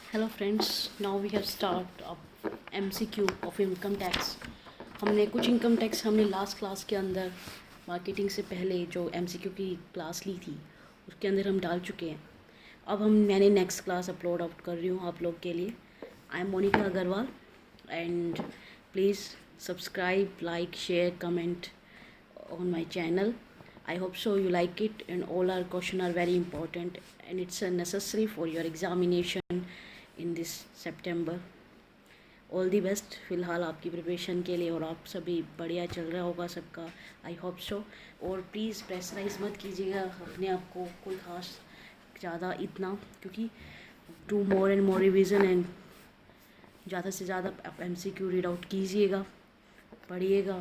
Hello friends, now we have start up MCQ of income tax. हमने कुछ income tax हमने last class के अंदर मार्केटिंग से पहले जो MCQ की क्लास ली थी उसके अंदर हम डाल चुके हैं। अब मैंने नेक्स्ट क्लास अपलोड आउट कर रही हूँ आप लोग के लिए। I am Monika Agarwal and please subscribe, like, share, comment on my channel. I hope so you like it, and all our questions are very important and it's necessary for your examination in this September. All the best फ़िलहाल आपकी preparation के लिए, और आप सभी बढ़िया चल रहा होगा सबका, आई होप सो। और प्लीज़ प्रेशराइज मत कीजिएगा अपने आप को कोई ख़ास ज़्यादा इतना, क्योंकि do more and more revision and ज़्यादा से ज़्यादा आप MCQ रीड आउट कीजिएगा, पढ़िएगा,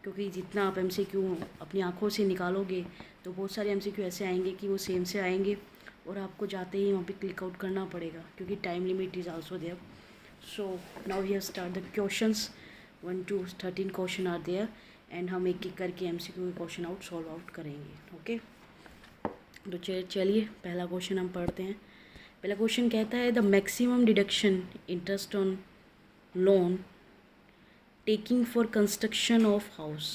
क्योंकि जितना आप MCQ अपनी आँखों से निकालोगे तो बहुत सारे MCQ ऐसे आएंगे कि वो सेम से आएंगे और आपको जाते ही वहाँ पे क्लिक आउट करना पड़ेगा, क्योंकि time limit is also there. So now we have start the questions. 1 to 13 question are there and हम एक एक करके MCQ के क्वेश्चन सॉल्व आउट करेंगे। ओके, तो चलिए पहला क्वेश्चन हम पढ़ते हैं। पहला क्वेश्चन कहता है the maximum deduction interest on loan taking for construction of house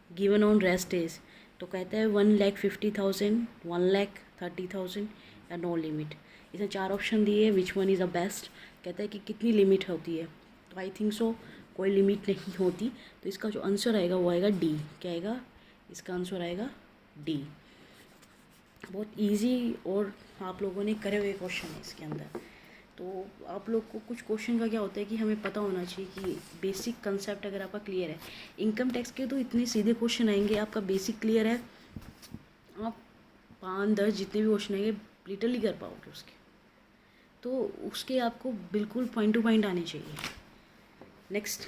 given on rest is. तो कहता है 1,50,000, 1,30,000 या नो लिमिट। इसने 4 ऑप्शन दिए, which one is the best. कहता है कि कितनी लिमिट होती है, तो आई थिंक सो कोई लिमिट नहीं होती। तो इसका जो आंसर आएगा वो आएगा डी। क्या आएगा? इसका आंसर आएगा डी। बहुत इजी और आप लोगों ने करे हुए क्वेश्चन है इसके अंदर। तो आप लोग को कुछ क्वेश्चन का क्या होता है कि हमें पता होना चाहिए कि बेसिक कंसेप्ट अगर आपका क्लियर है। इनकम टैक्स के तो इतने सीधे क्वेश्चन आएंगे, आपका बेसिक क्लियर है, आप 5-10 जितने भी क्वेश्चन आएंगे लिटरली कर पाओगे उसके। तो उसके आपको बिल्कुल पॉइंट टू पॉइंट आने चाहिए। Next,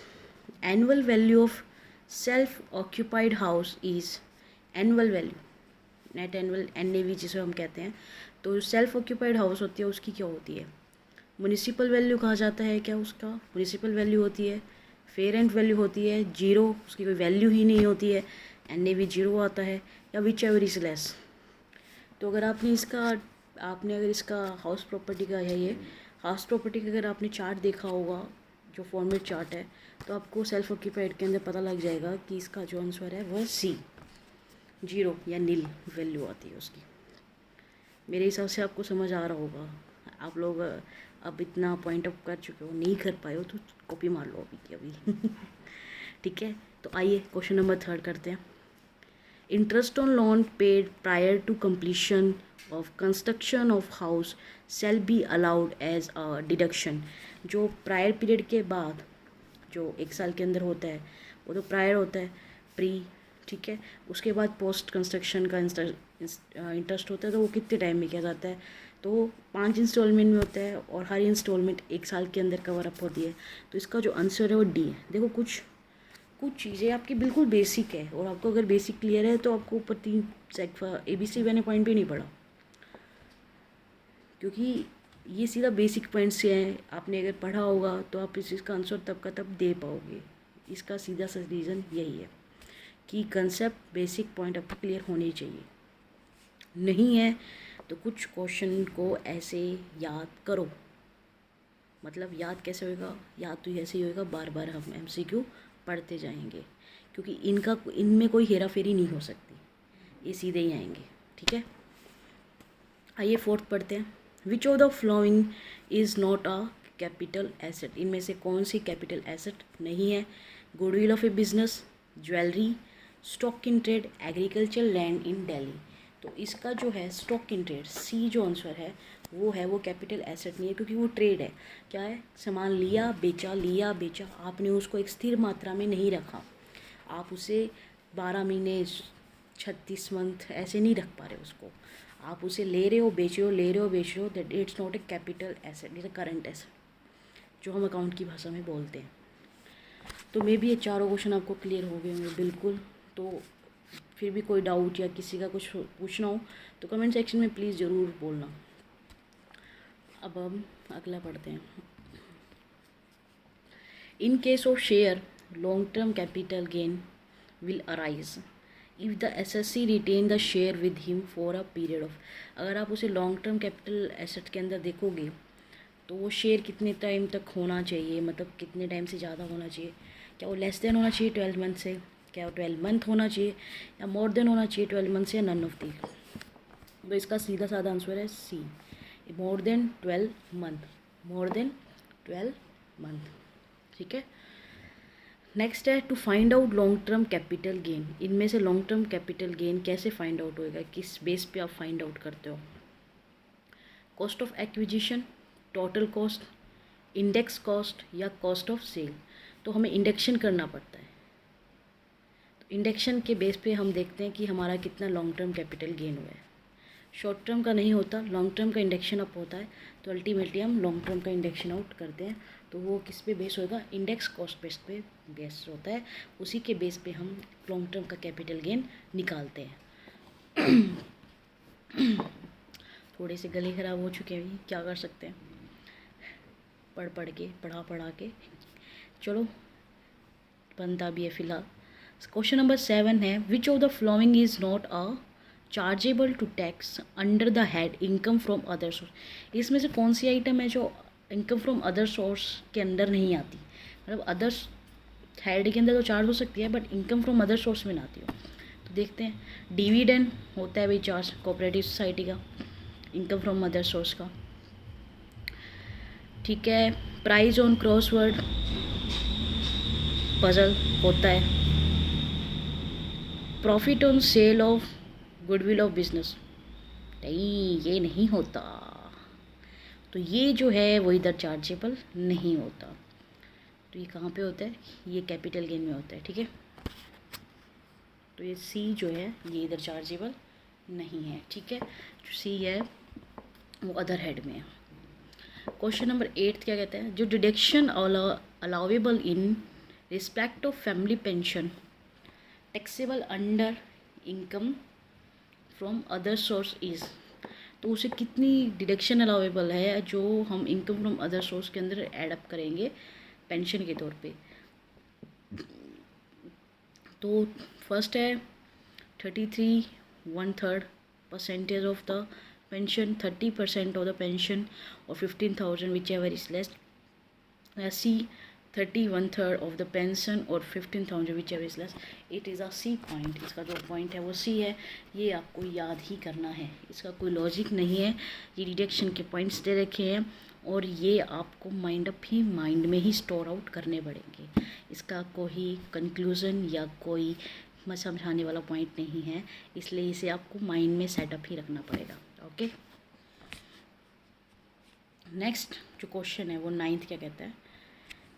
annual value of self occupied house is. Annual value, net annual, NAV जिसे हम कहते हैं। तो सेल्फ ऑक्यूपाइड हाउस होती है उसकी क्या होती है? म्युनिसिपल वैल्यू कहा जाता है क्या उसका? म्युनिसिपल वैल्यू होती है। फेयर एंड वैल्यू होती है जीरो, उसकी कोई वैल्यू ही नहीं होती है, NAV जीरो आता है, या विच एवर इज लेस। तो अगर आपने अगर इसका हाउस प्रॉपर्टी का है, ये हाउस प्रॉपर्टी का अगर आपने चार्ट देखा होगा, जो फॉर्मेट चार्ट है, तो आपको सेल्फ ऑक्यूपाइड के अंदर पता लग जाएगा कि इसका जो आंसर है वह सी, जीरो या नील वैल्यू आती है उसकी। मेरे हिसाब से आपको समझ आ रहा होगा। आप लोग अब इतना पॉइंट अप कर चुके हो, नहीं कर पाए हो तो कॉपी मार लो अभी की अभी। ठीक है, तो आइए क्वेश्चन नंबर 3 करते हैं। Interest on loan paid prior to completion of construction of house shall be allowed as a deduction. जो प्रायर पीरियड के बाद जो 1 साल के अंदर होता है वो तो प्रायर होता है, प्री, ठीक है। उसके बाद पोस्ट कंस्ट्रक्शन का इंटरेस्ट होता है, तो वो कितने टाइम में किया जाता है? तो 5 इंस्टॉलमेंट में होता है और हर इंस्टॉलमेंट 1 साल के अंदर कवर अप होती है। तो इसका जो आंसर है वो डी है। देखो कुछ चीज़ें आपकी बिल्कुल बेसिक है, और आपको अगर बेसिक क्लियर है तो आपको ऊपर 3 ABC मैंने पॉइंट भी नहीं पढ़ा, क्योंकि ये सीधा बेसिक पॉइंट्स से हैं। आपने अगर पढ़ा होगा तो आप इसका आंसर तब का तब दे पाओगे। इसका सीधा सा रीज़न यही है कि कंसेप्ट बेसिक पॉइंट आपको क्लियर होने चाहिए। नहीं है तो कुछ क्वेश्चन को ऐसे याद करो। मतलब याद कैसे होएगा? याद तो ऐसे ही होएगा, बार बार हम MCQ पढ़ते जाएंगे, क्योंकि इनमें कोई हेरा फेरी नहीं हो सकती, ये सीधे ही आएंगे। ठीक है, आइए 4th पढ़ते हैं। विच of the following is not a capital asset. इनमें से कौन सी कैपिटल एसेट नहीं है? Goodwill of A business, jewellery, stock in trade, agriculture land in Delhi. तो इसका जो है स्टॉक इन ट्रेड, सी जो आंसर है वो है, वो कैपिटल एसेट नहीं है, क्योंकि वो ट्रेड है। क्या है? सामान लिया बेचा, आपने उसको एक स्थिर मात्रा में नहीं रखा। आप उसे 12 महीने 36 मंथ ऐसे नहीं रख पा रहे उसको। आप उसे ले रहे हो, बेच रहे हो, ले रहे हो, बेच रहे हो, that it's not a capital asset, it's a current asset, जो हम अकाउंट की भाषा में बोलते हैं। तो मे भी ये चारों क्वेश्चन आपको क्लियर हो गए होंगे बिल्कुल। तो फिर भी कोई डाउट या किसी का कुछ पूछना हो तो कमेंट सेक्शन में प्लीज़ ज़रूर बोलना। अब हम अगला पढ़ते हैं। In case of share long term capital gain will arise if the SSC retain the share with him for a period of. अगर आप उसे लॉन्ग टर्म कैपिटल एसेट के अंदर देखोगे तो वो शेयर कितने टाइम तक होना चाहिए, मतलब कितने टाइम से ज़्यादा होना चाहिए, क्या वो लेस देन होना चाहिए 12 मंथ से, क्या वो 12 मंथ होना चाहिए, या मोर देन होना चाहिए 12 मंथ से, नन ऑफ दी। तो इसका सीधा साधा आंसर है C, more than 12 month, more than 12 month. ठीक है। नेक्स्ट है to find out long term capital gain. इनमें से लॉन्ग टर्म कैपिटल गेन कैसे फाइंड आउट होएगा, किस बेस पे आप फाइंड आउट करते हो? Cost of acquisition, total cost, index cost, या कॉस्ट ऑफ सेल। तो हमें इंडेक्शन करना पड़ता है। तो इंडेक्शन के बेस पे हम देखते हैं कि हमारा कितना लॉन्ग टर्म कैपिटल गेन हुआ है। शॉर्ट टर्म का नहीं होता, लॉन्ग टर्म का इंडेक्शन अप होता है। तो अल्टीमेटली हम लॉन्ग टर्म का इंडेक्शन आउट करते हैं। तो वो किस पे बेस होगा? इंडेक्स कॉस्ट बेस पे बेस होता है। उसी के बेस पे हम लॉन्ग टर्म का कैपिटल गेन निकालते हैं। थोड़े से गले ख़राब हो चुके हैं, क्या कर सकते हैं, पढ़ा के चलो बनता भी है फ़िलहाल। क्वेश्चन नंबर 7 है, which of the following is not a chargeable to tax under the head income from other source. इसमें से कौन सी आइटम है जो इनकम फ्रॉम अदर सोर्स के अंदर नहीं आती? मतलब अदर्स हेड के अंदर तो चार्ज हो सकती है, but income from other source में ना आती हो। तो देखते हैं। डिविडेंड होता है भाई चार्ज कोऑपरेटिव सोसाइटी का, इनकम फ्रॉम अदर सोर्स का। ठीक है। प्राइज ऑन क्रॉसवर्ड पजल होता है। Profit on sale of goodwill of business, नहीं ये नहीं होता। तो ये जो है वो इधर चार्जेबल नहीं होता। तो ये कहाँ पे होता है? ये कैपिटल गेन में होता है। ठीक है। तो ये सी जो है ये इधर चार्जेबल नहीं है। ठीक है। जो सी है वो अदर हेड में है। क्वेश्चन नंबर 8 क्या कहता है? जो deduction allowable in respect of family pension taxable under income from other source is. तो उसे कितनी डिडक्शन अलाउेबल है जो हम इनकम फ्रॉम अदर सोर्स के अंदर एडअप करेंगे पेंशन के तौर पे? तो फर्स्ट है 33 1/3% of the pension, 30% of the pension, और 15,000 whichever is less. C 30 1/3 of the pension और 15,000 whichever is less. It is a C point. इसका जो पॉइंट है वो सी है। ये आपको याद ही करना है, इसका कोई लॉजिक नहीं है। ये डिडक्शन के पॉइंट्स दे रखे हैं और ये आपको माइंड में ही स्टोर आउट करने पड़ेंगे। इसका कोई कंक्लूज़न या कोई समझाने वाला पॉइंट नहीं है, इसलिए इसे आपको माइंड में सेटअप ही रखना पड़ेगा। ओके। नेक्स्ट जो क्वेश्चन है वो 9th क्या कहता है?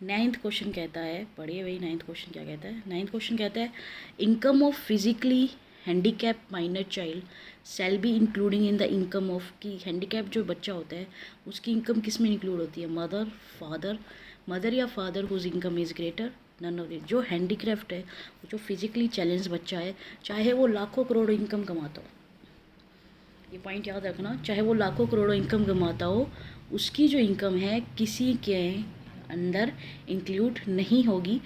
9th क्वेश्चन कहता है, पढ़िए भाई 9th क्वेश्चन क्या कहता है? 9th क्वेश्चन कहता है income of physically handicap minor child shall be including in the income of. कि हैंडीकैप जो बच्चा होता है उसकी इनकम किस में इंक्लूड होती है? मदर या father whose income is greater, none of this. जो हैंडीक्राफ्ट है, जो फिजिकली चैलेंज बच्चा है, चाहे वो लाखों करोड़ों इनकम कमाता हो, ये पॉइंट याद रखना, चाहे वो लाखों करोड़ों इनकम कमाता हो, उसकी जो इनकम है किसी के अंदर इंक्लूड नहीं होगी,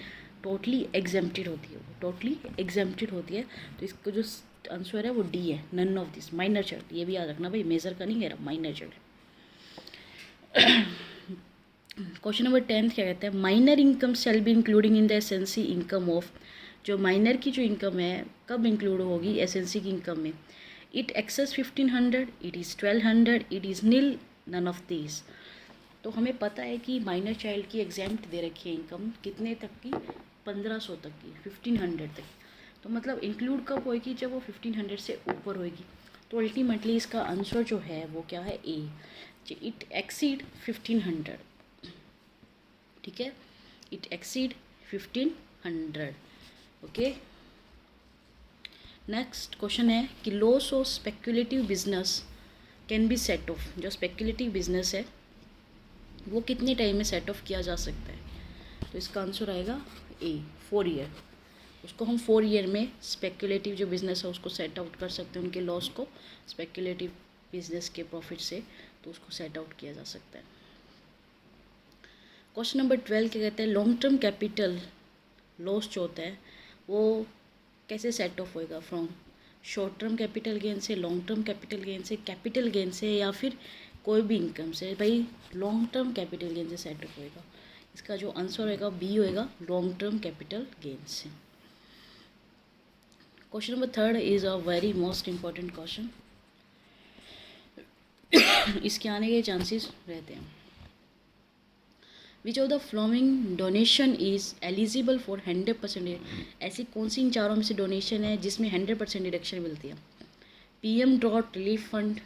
टोटली एग्जेम्प्टेड होती है, वो टोटली एग्जेम्प्टेड होती है। तो इसका जो आंसर है वो डी है, none of this. Minor child, ये भी याद रखना भाई, मेजर का नहीं कह रहा, माइनर चाइल्ड। क्वेश्चन नंबर 10 क्या कहता है? Minor income shall be including in the एसेंसी इनकम ऑफ। जो माइनर की जो इनकम है कब इंक्लूड होगी? एसेंसी की इनकम में। It excess 1500, it is 1200, it is nil, none of this. तो हमें पता है कि माइनर चाइल्ड की एग्जैम्प्ट दे रखी है इनकम कितने तक की? 1500 तक की, 1500 तक। तो मतलब इंक्लूड कब होएगी? जब वो 1500 से ऊपर होएगी। तो अल्टीमेटली इसका आंसर जो है वो क्या है? ए। It exceed 1500। ठीक है। It exceed 1500। Okay. Next question है कि loss of speculative business can be set off. जो स्पेक्युलेटिव बिजनेस है वो कितने टाइम में सेट ऑफ किया जा सकता है? तो इसका आंसर आएगा ए, 4 ईयर। उसको हम 4 ईयर में स्पेक्युलेटिव जो बिज़नेस है उसको सेट आउट कर सकते हैं, उनके लॉस को स्पेक्युलेटिव बिजनेस के प्रॉफिट से, तो उसको सेट आउट किया जा सकता है। क्वेश्चन नंबर 12 क्या कहते हैं? लॉन्ग टर्म कैपिटल लॉस जो होता है वो कैसे सेट ऑफ होएगा? From short term capital gain से, लॉन्ग टर्म कैपिटल गेन से, कैपिटल गेन से, या फिर कोई भी इनकम से भाई लॉन्ग टर्म कैपिटल गेन से सेटअप होएगा। इसका जो आंसर होएगा बी होएगा, लॉन्ग टर्म कैपिटल गेन से। Question number 3 is a very most important question. इसके आने के चांसेस रहते हैं। विच of the flowing donation is eligible for 100%? ऐसी कौन सी इन चारों में से डोनेशन है जिसमें 100% डिडक्शन मिलती है? पीएम ड्रॉट रिलीफ फंड,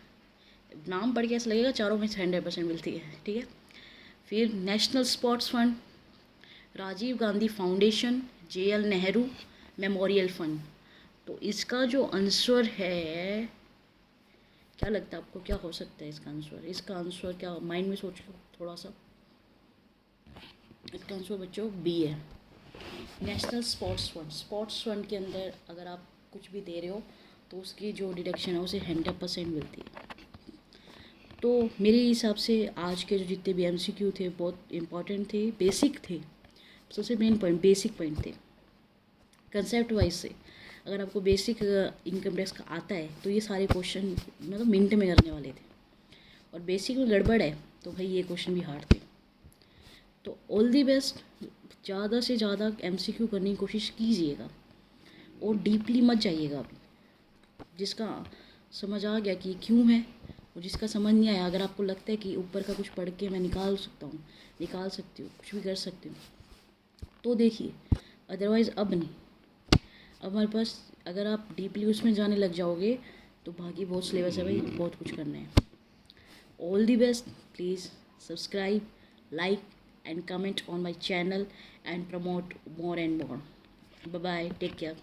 नाम पढ़ के ऐसा लगेगा चारों में से 100% मिलती है, ठीक है। फिर national sports fund, Rajiv Gandhi foundation, JL Nehru memorial fund. तो इसका जो आंसर है, क्या लगता है आपको क्या हो सकता है इसका आंसर? इसका आंसर क्या, माइंड में सोच लो थोड़ा सा। इसका आंसर बच्चों बी है, national sports fund. Sports fund के अंदर अगर आप कुछ भी दे रहे हो तो उसकी जो डिडक्शन है उसे 100% मिलती है। तो मेरे हिसाब से आज के जो जितने भी एमसीक्यू थे बहुत इंपॉर्टेंट थे, बेसिक थे। सबसे मेन पॉइंट बेसिक पॉइंट थे। कंसेप्ट वाइज से अगर आपको बेसिक इनकम टैक्स का आता है तो ये सारे क्वेश्चन मतलब मिनट में करने वाले थे, और बेसिक में गड़बड़ है तो भाई ये क्वेश्चन भी हार्ड थे। तो ऑल दी बेस्ट, ज़्यादा से ज़्यादा एमसीक्यू करने की कोशिश कीजिएगा और डीपली मत जाइएगा। अभी जिसका समझ आ गया कि क्यों है, और जिसका समझ नहीं आया, अगर आपको लगता है कि ऊपर का कुछ पढ़ के मैं निकाल सकता हूँ, निकाल सकती हूँ, कुछ भी कर सकती हूँ, तो देखिए। अदरवाइज़ अब नहीं, अब हमारे पास अगर आप डीपली उसमें जाने लग जाओगे तो बाकी बहुत सिलेबस है भाई, बहुत कुछ करना है। All the best, please subscribe, like and comment on my channel and promote more and more. Bye bye, take care.